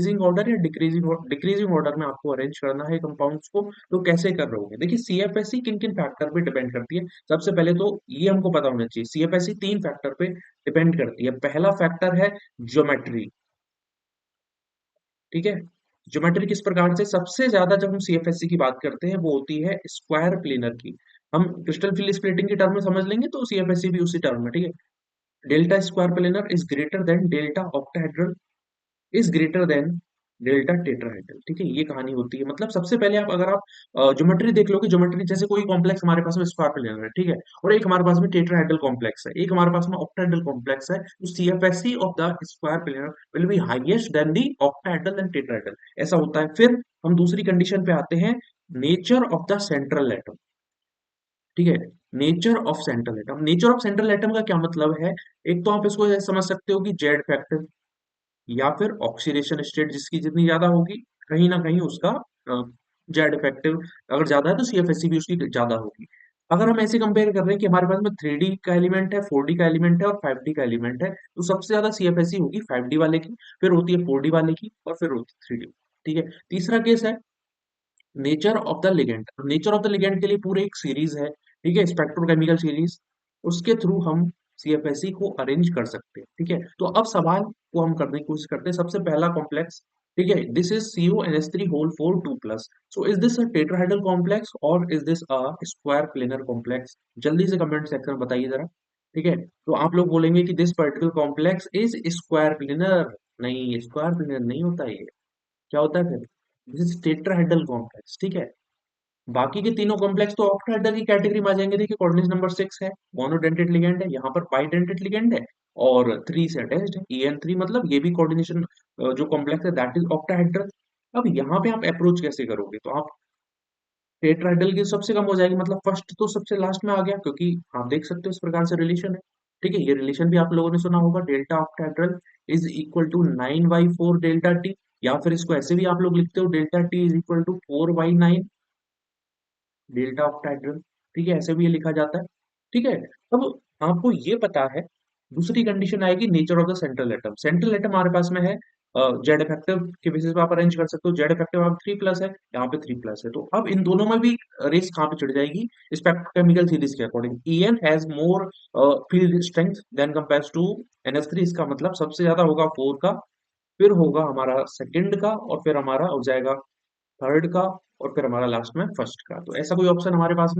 Increasing order या decreasing order में आपको अरेंज करना है कंपाउंड्स को, तो कैसे कर रहे होगे? देखिए सीएफएससी किन किन फैक्टर पे डिपेंड करती है। सबसे पहले तो ये हमको पता होना चाहिए, सीएफएससी तीन फैक्टर पे डिपेंड करती है। पहला फैक्टर है ज्योमेट्री, ठीक है। ज्योमेट्री किस प्रकार से, सबसे ज्यादा जब हम सीएफएससी की बात करते हैं वो होती है स्क्वायर प्लेनर की। हम क्रिस्टल फिल स्प्लिटिंग की टर्म में समझ लेंगे तो सीएफएससी भी उसी टर्म में, ठीक है। Delta square planar is greater than delta octahedral is greater than delta tetrahedral, ठीक है। ये कहानी होती है। मतलब सबसे पहले आप अगर आप ज्योमेट्री देख लोगे, ज्योमेट्री जैसे कोई कॉम्प्लेक्स हमारे पास में स्क्वायर प्लेनर है, ठीक है, और एक हमारे पास में टेट्राहेड्रल कॉम्प्लेक्स है, एक हमारे पास में ऑक्टाहेड्रल कॉम्प्लेक्स है, तो CFSE of the square planar will be highest then the octahedral and tetrahedral, ऐसा होता है। फिर हम दूसरी कंडीशन पे आते हैं, nature of the central atom, ठीक है। Nature of central atom, nature of central atom का क्या मतलब है? एक तो आप इसको ऐसे समझ सकते हो कि जेड फैक्टर या फिर ऑक्सीडेशन स्टेट जिसकी जितनी ज्यादा होगी, कहीं ना कहीं उसका जेड इफेक्टिव अगर ज्यादा है तो सीएफएससी भी उसकी ज्यादा होगी। अगर हम ऐसे कंपेयर कर रहे हैं कि हमारे पास में 3D का एलिमेंट है, 4D का एलिमेंट है और 5D का एलिमेंट है, तो सबसे ज्यादा सीएफएससी होगी 5D वाले की, फिर होती है 4D वाले की, और फिर होती है 3D, ठीक है। तीसरा केस है nature of the ligand. Nature of the ligand के लिए पूरे एक सीरीज है, ठीक है, स्पेक्ट्रोकेमिकल सीरीज, उसके थ्रू हम सीएफएससी को अरेंज कर सकते हैं, ठीक है। तो अब सवाल को हम करने की कोशिश करते हैं। सबसे पहला कॉम्प्लेक्स, ठीक है, this is CuNH3 whole 4 2 plus. So is this a tetrahedral complex और is this a square planar complex? जल्दी से कमेंट सेक्शन में बताइए जरा, ठीक है। तो आप लोग बोलेंगे कि this particular complex is square planar. नहीं, स्क्वायर प्लेनर नहीं होता ये। क्या होता है फिर? दिस इज टेट्राहेड्रल कॉम्प्लेक्स, ठीक है। बाकी के तीनों कॉम्प्लेक्स तो ऑक्टाहेड्रल की कैटेगरी में आ जाएंगे। देखिए कोऑर्डिनेट नंबर 6 है, मोनोडेंटेड लिगेंड है, यहाँ पर बाइडेंटेड लिगेंड है, और 3 से अटैच्ड है, EN3, मतलब ये भी कोऑर्डिनेशन जो कॉम्प्लेक्स है दैट इज ऑक्टाहेड्रल। अब यहाँ पे आप अप्रोच कैसे करोगे? तो आप टेट्राहेड्रल की सबसे कम हो जाएगी, मतलब फर्स्ट तो सबसे लास्ट में आ गया, क्योंकि आप देख सकते हो इस प्रकार से रिलेशन है, ठीक है। ये रिलेशन भी आप लोगों ने सुना होगा, delta octahedral is equal to 9/4 delta T, या फिर इसको ऐसे भी आप लोग लिखते हो, delta T is equal to 4/9 delta octahedral, ठीक है, ऐसे भी ये लिखा जाता है, ठीक है। अब आपको ये पता है, दूसरी कंडीशन आएगी nature of the central atom. Central atom हमारे पास में है, जेड इफेक्टिव के बेसिस पे आप अरेंज कर सकते हो, जेड इफेक्टिव आप 3 प्लस है, यहाँ पे 3 प्लस है, तो अब इन दोनों में भी रेस कहाँ पे चढ़ जाएगी? स्पेक्ट्रोकेमिकल सीरीज के according EN has more field strength than compares to NH3, इसका मतलब सबसे ज्यादा होगा 4 का, फिर होगा हमारा सेकंड का, और फिर हमारा हो जाएगा थर्ड का, और फिर हमारा लास्ट में फर्स्ट का। तो ऐसा कोई ऑप्शन हमारे पास में